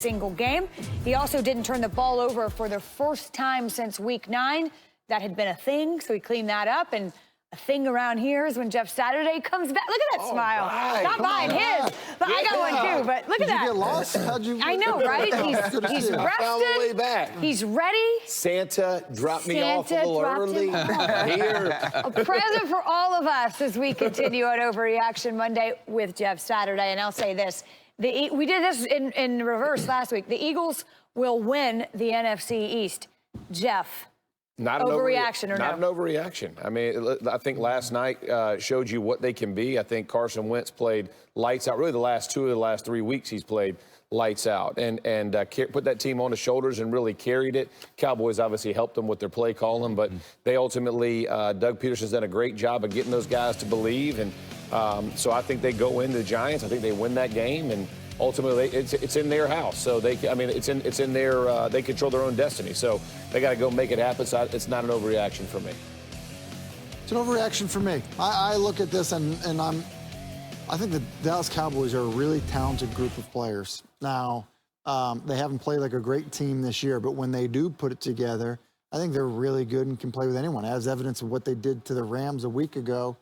single game. He also didn't turn the ball over for the first time since week 9. That had been a thing, so he cleaned that up. And a thing around here is when Jeff Saturday comes back. Look at that smile. Right. Not buying his, but I got one too. But look at that. Did you get lost? How'd you? I know, right? He's rested. Found the way back. He's ready. Santa dropped me off a little early. Here. A present for all of us as we continue on Overreaction Monday with Jeff Saturday. And I'll say this. We did this in reverse last week. The Eagles will win the NFC East. Jeff, Not an overreaction or no? Not an overreaction. I mean, I think last night showed you what they can be. I think Carson Wentz played lights out. Really, the last 3 weeks he's played lights out and put that team on his shoulders and really carried it. Cowboys obviously helped them with their play calling, but they ultimately, Doug Peterson's done a great job of getting those guys to believe. And so I think they go into the Giants. I think they win that game, and ultimately it's in their house. So it's in their they control their own destiny. So they got to go make it happen. So it's not an overreaction for me. It's an overreaction for me. I look at this and I think the Dallas Cowboys are a really talented group of players. Now, they haven't played like a great team this year, but when they do put it together, I think they're really good and can play with anyone. As evidence of what they did to the Rams a week ago,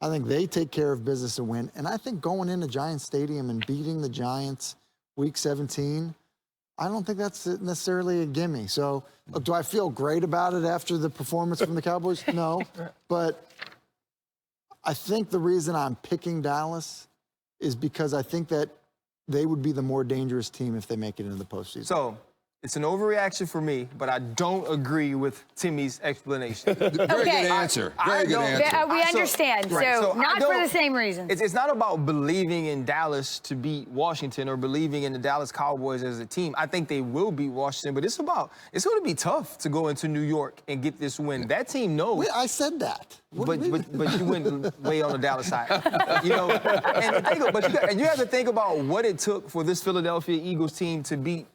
I think they take care of business and win. And I think going into Giants Stadium and beating the Giants week 17, I don't think that's necessarily a gimme. So, look, do I feel great about it after the performance from the Cowboys? No. But I think the reason I'm picking Dallas is because I think that they would be the more dangerous team if they make it into the postseason. So, it's an overreaction for me, but I don't agree with Timmy's explanation. Very good answer. Very good answer. We understand. So not for the same reason. It's not about believing in Dallas to beat Washington or believing in the Dallas Cowboys as a team. I think they will beat Washington, but it's going to be tough to go into New York and get this win. That team knows. Wait, I said that. But you went way on the Dallas side. And you have to think about what it took for this Philadelphia Eagles team to beat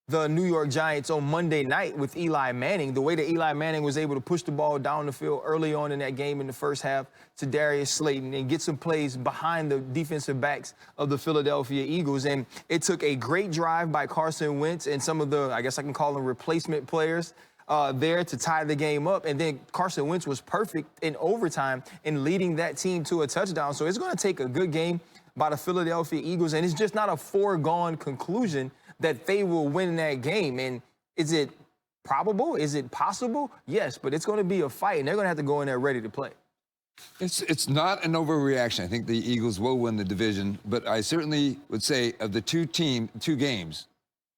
the New York Giants on Monday night with Eli Manning. The way that Eli Manning was able to push the ball down the field early on in that game in the first half to Darius Slayton and get some plays behind the defensive backs of the Philadelphia Eagles. And it took a great drive by Carson Wentz and some of the, I guess I can call them replacement players, there to tie the game up. And then Carson Wentz was perfect in overtime in leading that team to a touchdown. So it's going to take a good game by the Philadelphia Eagles, and it's just not a foregone conclusion that they will win that game. And is it probable? Is it possible? Yes, but it's going to be a fight, and they're going to have to go in there ready to play. It's not an overreaction. I think the Eagles will win the division, but I certainly would say of the two games,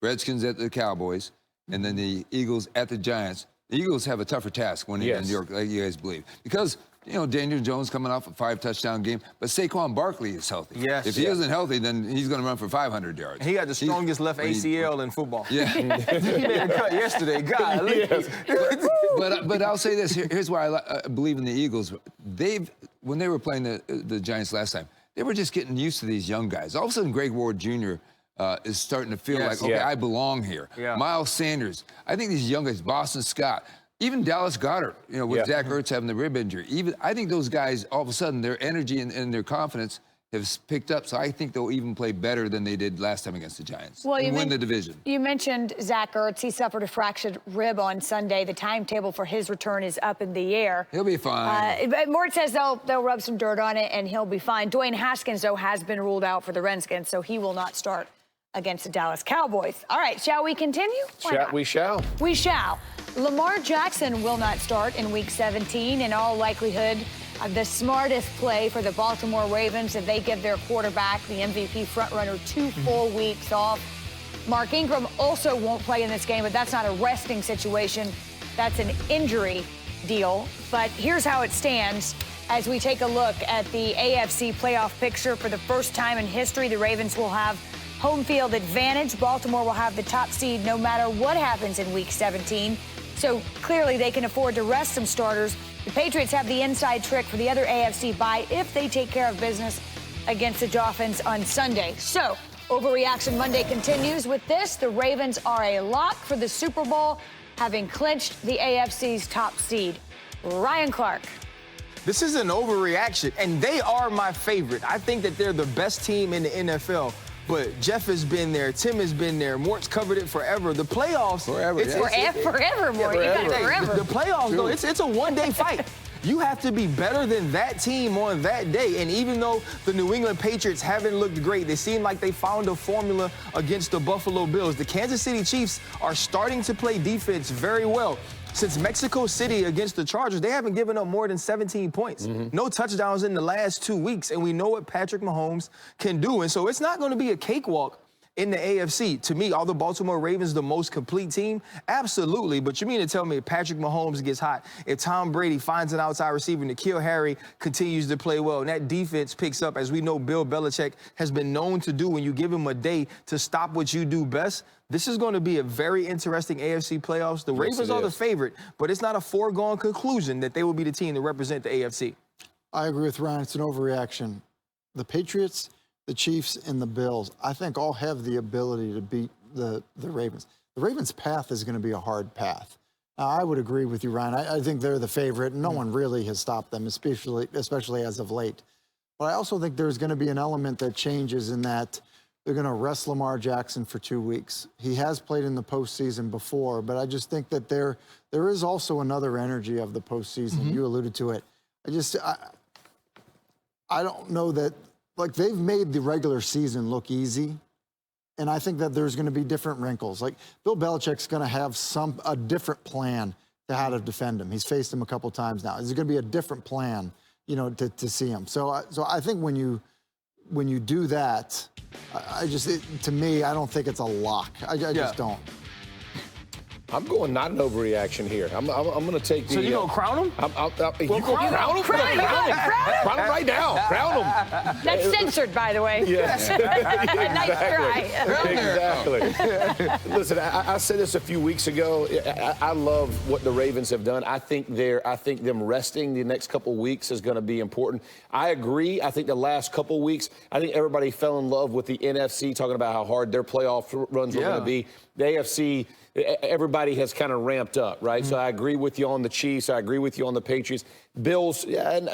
Redskins at the Cowboys, and then the Eagles at the Giants, the Eagles have a tougher task winning in New York, like you guys believe. Because, Daniel Jones coming off a 5-touchdown game, but Saquon Barkley is healthy. Yes. If he isn't healthy, then he's going to run for 500 yards. He got the strongest left ACL in football. Yeah. He made a cut yesterday. God. Yes. But I'll say this. Here's why I believe in the Eagles. When they were playing the Giants last time, they were just getting used to these young guys. All of a sudden, Greg Ward Jr. Is starting to feel like, okay, I belong here. Yeah. Miles Sanders. I think these young guys, Boston Scott, even Dallas Goedert, with Zach Ertz having the rib injury. I think those guys, all of a sudden, their energy and their confidence have picked up. So I think they'll even play better than they did last time against the Giants and win the division. You mentioned Zach Ertz. He suffered a fractured rib on Sunday. The timetable for his return is up in the air. He'll be fine. Mort says they'll rub some dirt on it, and he'll be fine. Dwayne Haskins, though, has been ruled out for the Redskins, so he will not start against the Dallas Cowboys. All right, shall we continue? We shall. We shall. Lamar Jackson will not start in Week 17. In all likelihood, the smartest play for the Baltimore Ravens if they give their quarterback, the MVP frontrunner, 2 full weeks off. Mark Ingram also won't play in this game, but that's not a resting situation. That's an injury deal. But here's how it stands as we take a look at the AFC playoff picture. For the first time in history, the Ravens will have home field advantage. Baltimore will have the top seed no matter what happens in Week 17. So clearly they can afford to rest some starters. The Patriots have the inside trick for the other AFC bye if they take care of business against the Dolphins on Sunday. So Overreaction Monday continues with this. The Ravens are a lock for the Super Bowl, having clinched the AFC's top seed. Ryan Clark. This is an overreaction, and they are my favorite. I think that they're the best team in the NFL. but Jeff has been there, Tim has been there, Mort's covered it forever. The playoffs, Forever, forever, Mort. You got it forever. The playoffs, though, it's a one-day fight. You have to be better than that team on that day. And even though the New England Patriots haven't looked great, they seem like they found a formula against the Buffalo Bills. The Kansas City Chiefs are starting to play defense very well. Since Mexico City against the Chargers, they haven't given up more than 17 points. No touchdowns in the last 2 weeks, and we know what Patrick Mahomes can do. And so it's not going to be a cakewalk in the AFC. To me, are the Baltimore Ravens the most complete team? Absolutely. But you mean to tell me if Patrick Mahomes gets hot, if Tom Brady finds an outside receiver, N'Keal Harry continues to play well, and that defense picks up, as we know Bill Belichick has been known to do when you give him a day to stop what you do best, this is going to be a very interesting AFC playoffs. The Ravens are the favorite, but it's not a foregone conclusion that they will be the team to represent the AFC. I agree with Ryan. It's an overreaction. The Patriots, the Chiefs, and the Bills, I think all have the ability to beat the Ravens. The Ravens' path is going to be a hard path. Now, I would agree with you, Ryan. I think they're the favorite, and no one really has stopped them, especially as of late. But I also think there's going to be an element that changes in that they're going to rest Lamar Jackson for 2 weeks. He has played in the postseason before, but I just think that there is also another energy of the postseason. You alluded to it. I don't know that, like, they've made the regular season look easy, and I think that there's going to be different wrinkles. Like, Bill Belichick's going to have a different plan to how to defend him. He's faced him a couple times now. There's going to be a different plan, to see him. So I think when you do that, to me, I don't think it's a lock. I just don't. I'm going not an overreaction here. I'm going to take the. So you going to crown him? You going to crown him? Crown him right now. Crown him. That's censored, by the way. Yes. Nice try. Exactly. Listen, I said this a few weeks ago. I love what the Ravens have done. I think them resting the next couple weeks is going to be important. I agree. I think the last couple weeks, I think everybody fell in love with the NFC, talking about how hard their playoff runs were going to be. The AFC, everybody has kind of ramped up, right? So I agree with you on the Chiefs. I agree with you on the Patriots. Bills,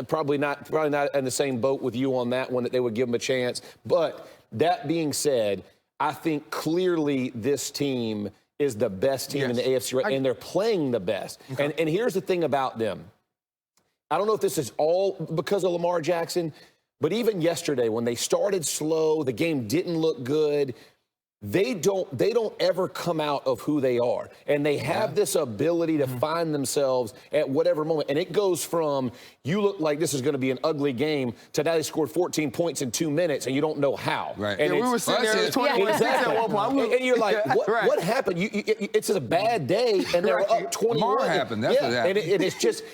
probably not in the same boat with you on that one, that they would give them a chance. But that being said, I think clearly this team is the best team in the AFC, right? And they're playing the best. Okay. And here's the thing about them. I don't know if this is all because of Lamar Jackson, but even yesterday when they started slow, the game didn't look good. They don't ever come out of who they are. And they have this ability to find themselves at whatever moment. And it goes from, you look like this is going to be an ugly game, to now they scored 14 points in 2 minutes and you don't know how. Right. And we were sitting there at 21 exactly. at one point. And you're like, what happened? It's a bad day and they're up 21. Lamar happened. That's what happened. And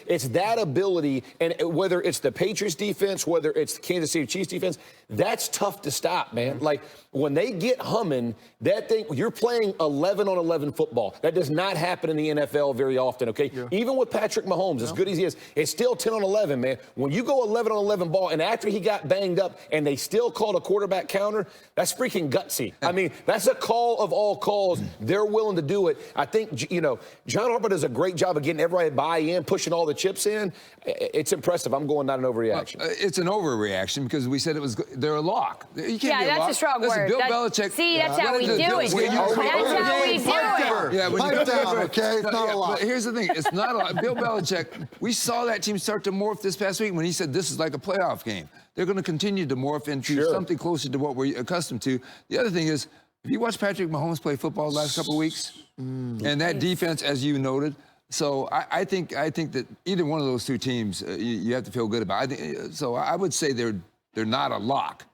it's that ability. And whether it's the Patriots defense, whether it's the Kansas City Chiefs defense, that's tough to stop, man. Like, when they get humming, that thing, you're playing 11-on-11 football. That does not happen in the NFL very often, okay? Yeah. Even with Patrick Mahomes, as good as he is, it's still 10-on-11, man. When you go 11-on-11 ball, and after he got banged up, and they still called a quarterback counter, that's freaking gutsy. I mean, that's a call of all calls. They're willing to do it. I think, John Harbaugh does a great job of getting everybody to buy in, pushing all the chips in. It's impressive. I'm going not an overreaction. It's an overreaction because we said they're a lock. You can't be a that's lock. a strong word. Bill Belichick. See, that's how we do it. That's how we do it. Yeah, pipe down, okay? It's not a lot. But here's the thing. It's not a lot. Bill Belichick, we saw that team start to morph this past week when he said this is like a playoff game. They're going to continue to morph into something closer to what we're accustomed to. The other thing is, have you watched Patrick Mahomes play football the last couple of weeks? And that defense, as you noted. So I think that either one of those two teams, you have to feel good about. So I would say they're not a lock.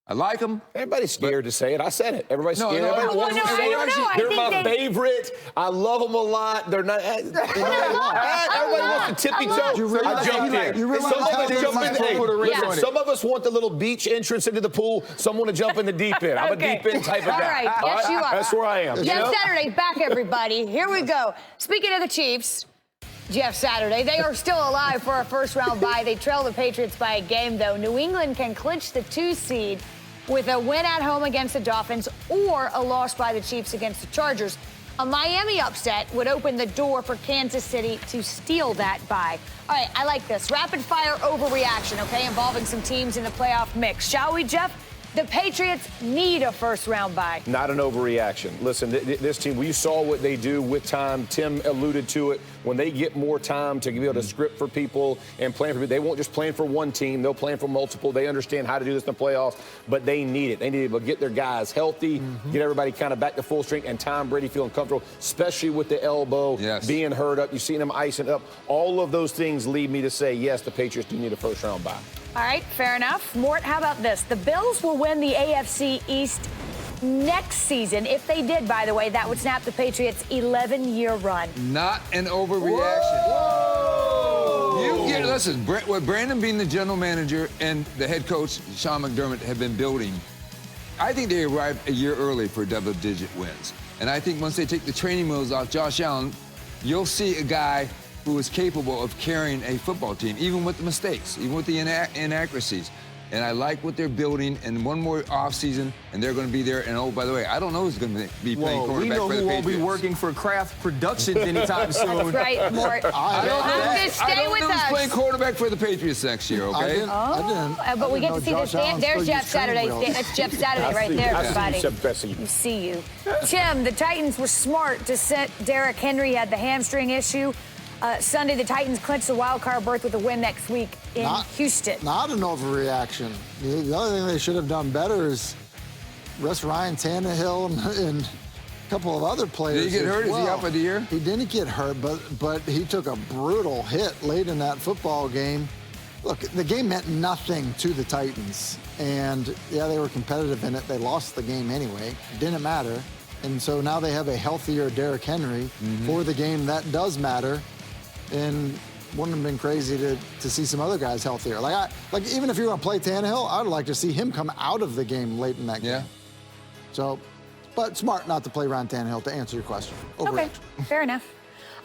I like them. Everybody's scared to say it. I said it. Everybody's scared. I don't know. They're my favorite. I love them a lot. They're not. Everybody wants to tippy toe. I jumped in. Some of us want the little beach entrance into the pool. Some want to jump in the deep end. I'm a deep end type of guy. All right. Yes, you are. That's where I am. Jeff Saturday, back everybody. Here we go. Speaking of the Chiefs, Jeff Saturday, they are still alive for a first-round bye. They trail the Patriots by a game, though. New England can clinch the 2 seed with a win at home against the Dolphins or a loss by the Chiefs against the Chargers. A Miami upset would open the door for Kansas City to steal that bye. All right, I like this. Rapid-fire overreaction, okay, involving some teams in the playoff mix. Shall we, Jeff? The Patriots need a first-round bye. Not an overreaction. Listen, this team, we saw what they do with time. Tim alluded to it. When they get more time to be able to script for people and plan for people, they won't just plan for one team. They'll plan for multiple. They understand how to do this in the playoffs, but they need it. They need to get their guys healthy, get everybody kind of back to full strength, and Tom Brady feeling comfortable, especially with the elbow being hurt up. You've seen him icing up. All of those things lead me to say, yes, the Patriots do need a first-round bye. All right, fair enough. Mort, how about this? The Bills will win the AFC East next season. If they did, by the way, that would snap the Patriots' 11-year run. Not an overreaction. Whoa! Listen, with Brandon being the general manager and the head coach, Sean McDermott, have been building, I think they arrived a year early for double-digit wins. And I think once they take the training wheels off Josh Allen, you'll see a guy who is capable of carrying a football team, even with the mistakes, even with the inaccuracies. And I like what they're building, and one more offseason, and they're going to be there. And, oh, by the way, I don't know who's going to be playing quarterback for the Patriots. We know who won't be working for Kraft Productions anytime soon. That's right, Mort. I don't know who's playing quarterback for the Patriots next year, okay? I didn't. But we get to see this. There's Jeff Saturday. That's Jeff Saturday right there, everybody. You see you. Tim, the Titans were smart to set Derrick Henry, had the hamstring issue. Sunday, the Titans clinched the wild card berth with a win next week in Houston. Not an overreaction. The other thing they should have done better is rest Ryan Tannehill and a couple of other players. Did he get hurt? Is he out for the year? He didn't get hurt, but he took a brutal hit late in that football game. Look, the game meant nothing to the Titans. And, yeah, they were competitive in it. They lost the game anyway. It didn't matter. And so now they have a healthier Derrick Henry for the game that does matter. And wouldn't have been crazy to see some other guys healthier. Like even if you're going to play Tannehill, I'd like to see him come out of the game late in that game. So, but smart not to play Ryan Tannehill, to answer your question. Okay, fair enough.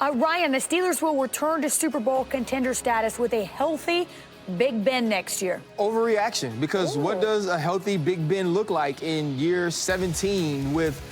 Ryan, the Steelers will return to Super Bowl contender status with a healthy Big Ben next year. Overreaction, because what does a healthy Big Ben look like in year 17 with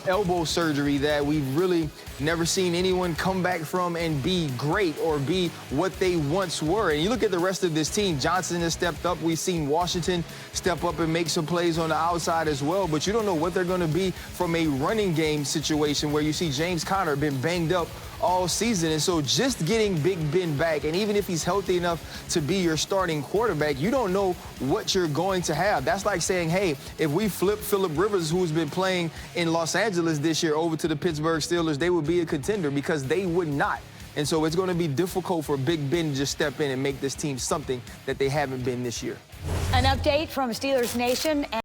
elbow surgery that we've really never seen anyone come back from and be great or be what they once were? And you look at the rest of this team, Johnson has stepped up. We've seen Washington step up and make some plays on the outside as well, but you don't know what they're going to be from a running game situation where you see James Conner been banged up all season. And so just getting Big Ben back, and even if he's healthy enough to be your starting quarterback, you don't know what you're going to have. That's like saying, hey, if we flip Phillip Rivers, who's been playing in Los Angeles this year, over to the Pittsburgh Steelers, they would be a contender, because they would not. And so it's going to be difficult for Big Ben to just step in and make this team something that they haven't been this year. An update from Steelers Nation.